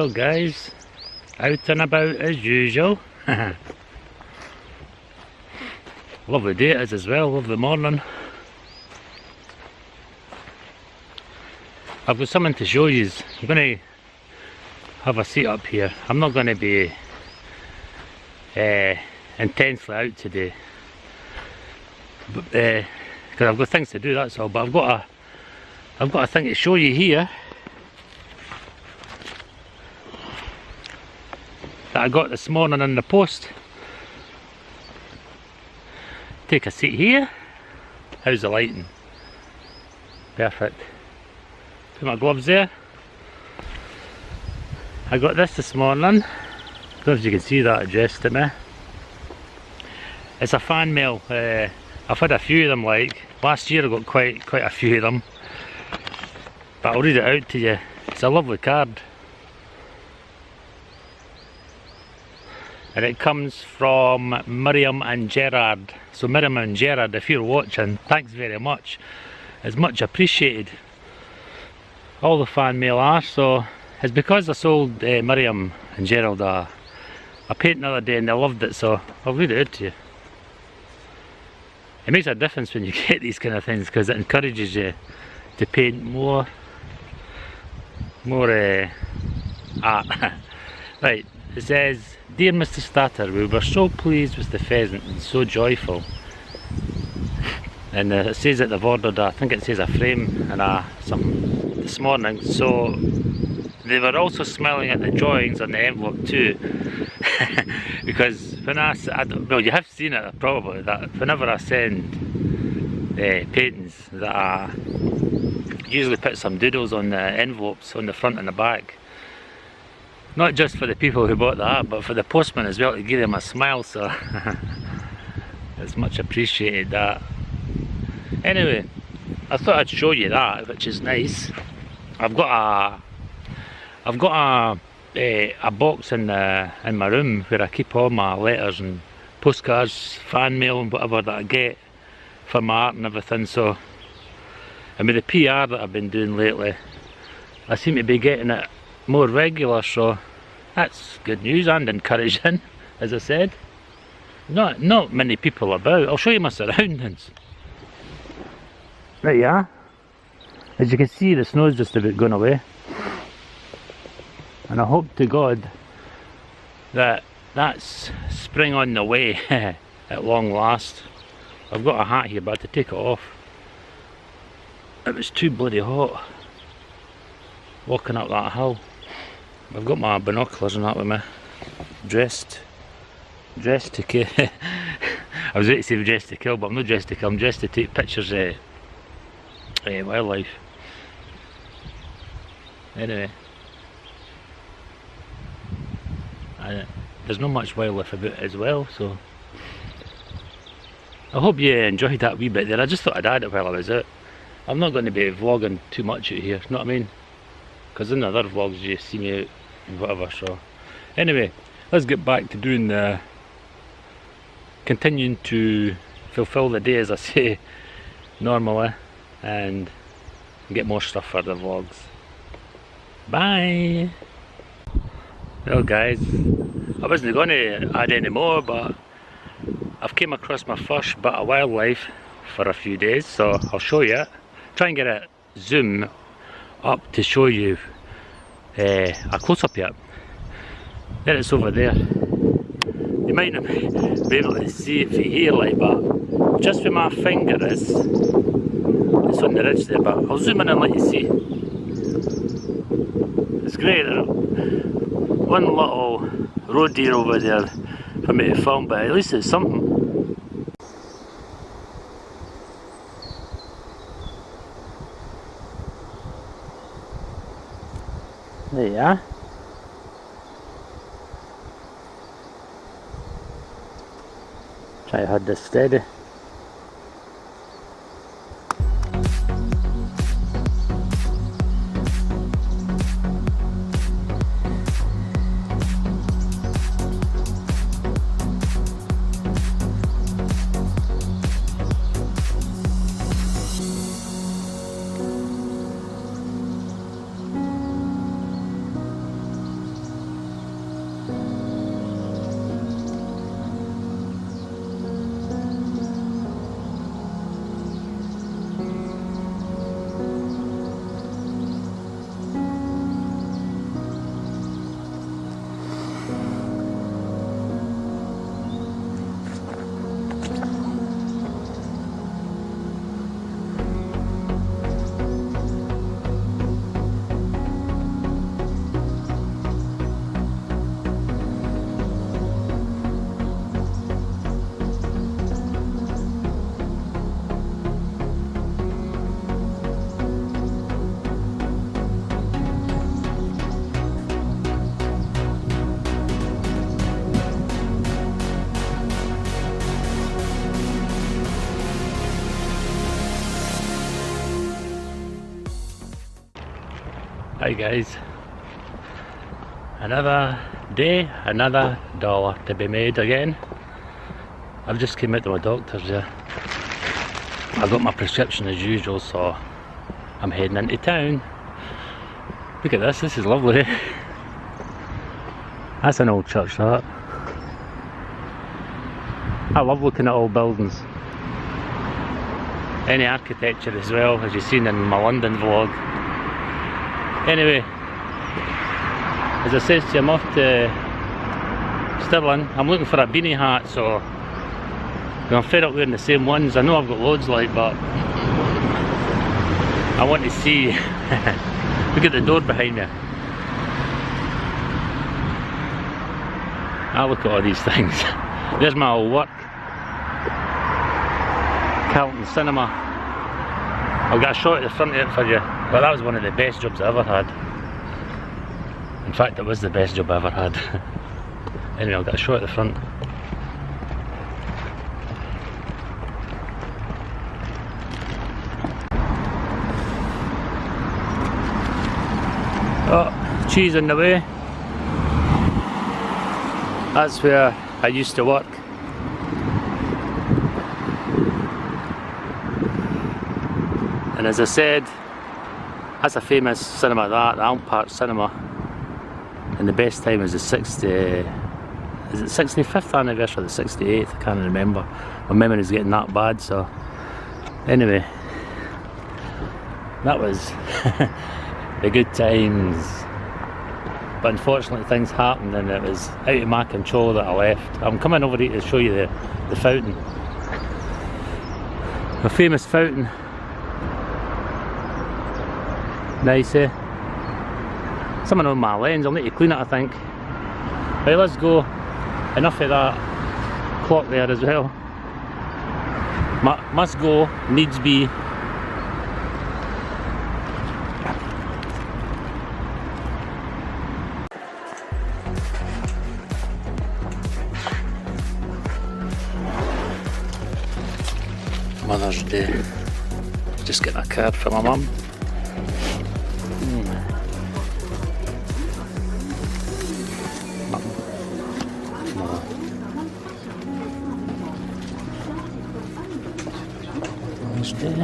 Well guys, out and about as usual. Lovely day it is as well, lovely morning. I've got something to show you. I'm going to have a seat up here. I'm not going to be intensely out today, because I've got things to do, that's all. But I've got a thing to show you here that I got this morning in the post. Take a seat here. How's the lighting? Perfect. Put my gloves there. I got this morning. I don't know if you can see that addressed to me. It's a fan mail. I've had a few of them, like last year I got quite a few of them. But I'll read it out to you. It's a lovely card. And it comes from Miriam and Gerard. So Miriam and Gerard, if you're watching, thanks very much. It's much appreciated. All the fan mail are. So it's because I sold Miriam and Gerald a paint the other day and they loved it, so I'll read it out to you. It makes a difference when you get these kind of things, because it encourages you to paint more art. Right, it says, "Dear Mr. Statter, we were so pleased with the pheasant and so joyful." And it says that they've ordered, I think it says a frame and something this morning. So they were also smiling at the drawings on the envelope too. Because when well, you have seen it probably, that whenever I send paintings, that I usually put some doodles on the envelopes on the front and the back. Not just for the people who bought the art, but for the postman as well, to give them a smile, so it's much appreciated, that. Anyway, I thought I'd show you that, which is nice. I've got a box in my room where I keep all my letters and postcards, fan mail and whatever that I get for my art and everything. So, and with the PR that I've been doing lately, I seem to be getting it more regular, so that's good news and encouraging. As I said, not many people about. I'll show you my surroundings. Right, yeah. As you can see, the snow's just about gone away. And I hope to God that that's spring on the way at long last. I've got a hat here, but I had to take it off. It was too bloody hot walking up that hill. I've got my binoculars and that with me. Dressed to kill. I was ready to say dressed to kill, but I'm not dressed to kill. I'm dressed to take pictures of wildlife. Anyway. There's not much wildlife about as well, so I hope you enjoyed that wee bit there. I just thought I'd add it while I was out. I'm not going to be vlogging too much out here, you know what I mean? Because in the other vlogs you see me out and whatever, so anyway, let's get back to doing continuing to fulfill the day, as I say, normally, and get more stuff for the vlogs. Bye! Well guys, I wasn't going to add any more, but I've came across my first bit of wildlife for a few days, so I'll show you it. Try and get a zoom up to show you a close-up yet. There it's over there. You might not be able to see it from here, like, but just where my finger is, it's on the ridge there, but I'll zoom in and let you see. It's great. One little road deer over there for me to film, but at least it's something. There you are. Try to hold this steady. Hi guys, another day, another dollar to be made again. I've just came out to my doctor's, yeah. I got my prescription as usual, so I'm heading into town. Look at this, this is lovely. That's an old church, that. I love looking at old buildings. Any architecture as well, as you've seen in my London vlog. Anyway, as I said to you, I'm off to Stirling. I'm looking for a beanie hat, so I'm fed up wearing the same ones. I know I've got loads like, but I want to see. Look at the door behind me. I look at all these things. There's my old work. Carlton Cinema. I've got a shot at the front of it for you, but that was one of the best jobs I ever had. In fact, it was the best job I ever had. Anyway, I've got a shot at the front. Oh, cheese on the way. That's where I used to work. And as I said, that's a famous cinema, that, the Elm Park Cinema. And the best time is the 65th anniversary or the 68th, I can't remember. My memory's getting that bad, so. Anyway, that was the good times. But unfortunately things happened and it was out of my control that I left. I'm coming over here to show you the fountain. A famous fountain. Nice, eh? Something on my lens, I'll need to clean it I think. Right, let's go. Enough of that clock there as well. Must go, needs be. Mother's Day. Just getting a card from my mum. Mother's Day.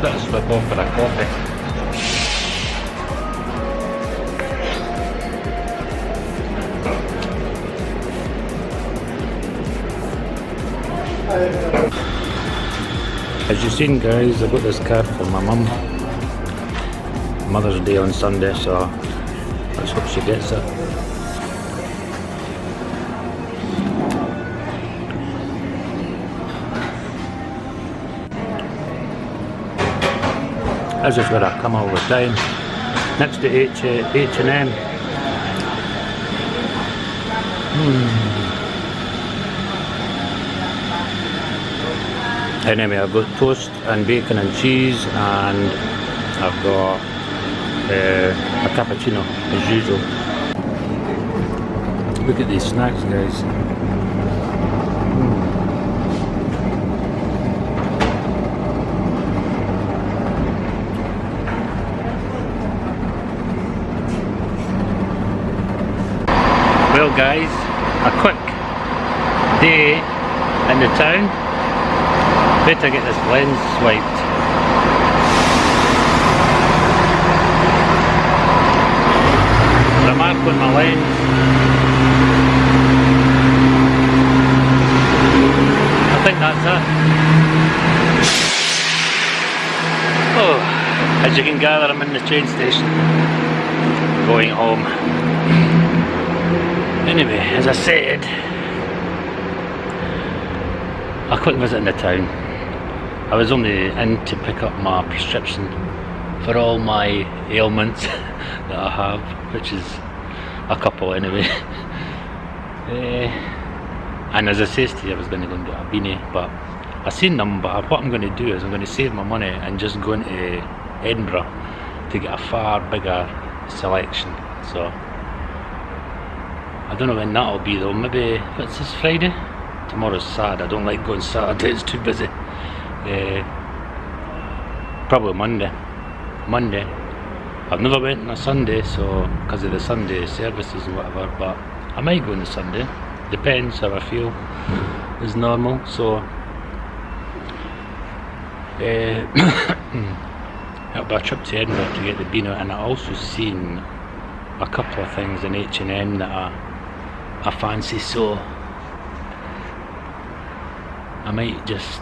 Let's flip off for a coffee. As you've seen guys, I got this card from my mum. Mother's Day on Sunday, so let's hope she gets it. This is where I come all the time, next to H&M. Anyway, I've got toast and bacon and cheese and I've got a cappuccino as usual. Look at these snacks, guys. Well guys, a quick day in the town. Better get this lens swiped. Remark on my lens. I think that's it. Oh, as you can gather, I'm in the train station going home. Anyway, as I said, a quick visit in the town. I was only in to pick up my prescription for all my ailments that I have, which is a couple anyway. And as I said to you, I was going to go and get a beanie, but I seen them. But what I'm going to do is I'm going to save my money and just go into Edinburgh to get a far bigger selection. So I don't know when that'll be though. Maybe, what's this, Friday? Tomorrow's Saturday. I don't like going Saturday, it's too busy. Probably Monday. I've never went on a Sunday, so because of the Sunday services and whatever, but I might go on a Sunday. Depends how I feel. Is normal. So it'll be a trip to Edinburgh to get the beano, and I also seen a couple of things in H&M that I fancy, so I might just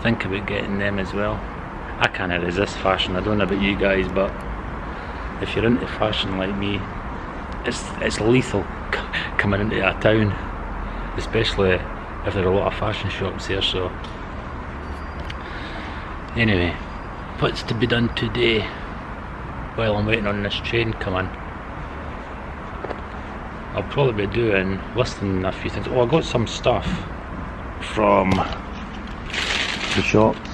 think about getting them as well. I can't resist fashion. I don't know about you guys, but if you're into fashion like me, it's lethal coming into a town, especially if there are a lot of fashion shops here. So anyway, what's to be done today while I'm waiting on this train coming? I'll probably be listing a few things. Oh, I got some stuff from the shops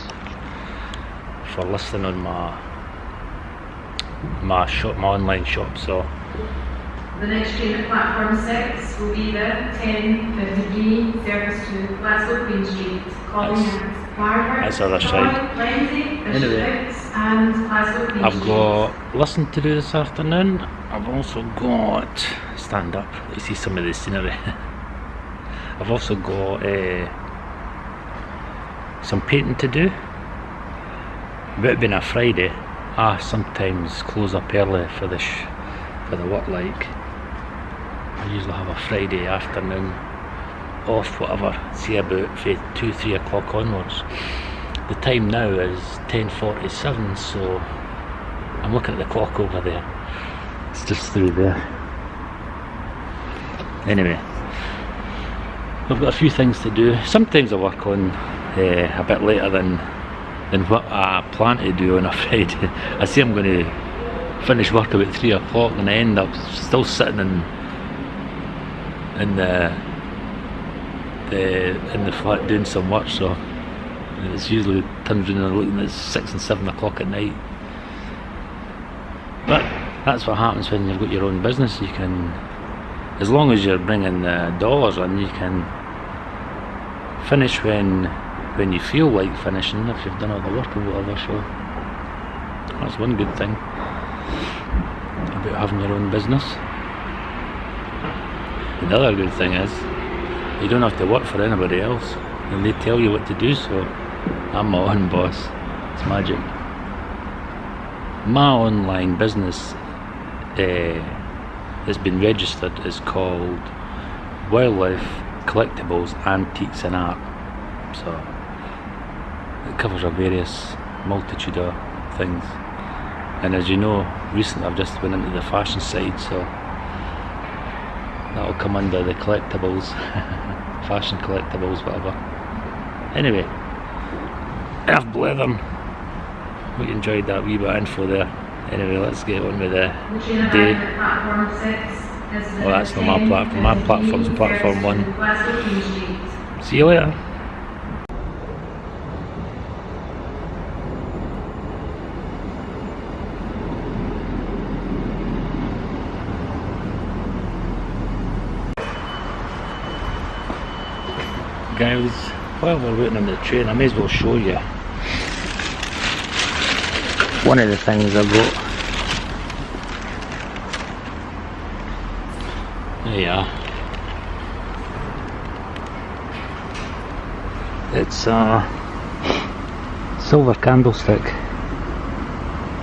for listing on my online shop. So the next train at platform 6 will be the 10:53 service to Glasgow Queen Street, that's other side. Anyway, I've got lesson to do this afternoon. I've also got stand up. You see some of the scenery. I've also got some painting to do. With it being a Friday, I sometimes close up early for the work. Like I usually have a Friday afternoon off, whatever. See about 2-3 o'clock onwards. The time now is 10:47, so I'm looking at the clock over there. It's just through there. Anyway, I've got a few things to do. Sometimes I work on a bit later than what I plan to do on a Friday. I say I'm going to finish work about 3 o'clock and I end up still sitting in the flat doing some work, so it's usually turns around and looking at 6 and 7 o'clock at night. But that's what happens when you've got your own business. You can, as long as you're bringing dollars in, you can finish when you feel like finishing, if you've done all the work or whatever. So that's one good thing about having your own business. The other good thing is you don't have to work for anybody else, and they tell you what to do. So I'm my own boss. It's magic. My online business that's been registered is called Wildlife Collectibles, Antiques and Art. So it covers a various multitude of things, and as you know, recently I've just went into the fashion side, so that'll come under the collectibles, fashion collectibles, whatever. Anyway, enough blathering. We enjoyed that wee bit of info there. Anyway, let's get on with the day. Oh, that's not my platform. My platform's platform 1. See you later. guys, while we're waiting on the train, I may as well show you one of the things I got. There you are. It's a silver candlestick.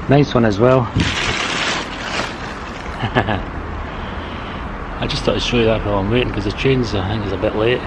Nice one as well. I just thought I'd show you that while I'm waiting, because the train's, I think, is a bit late.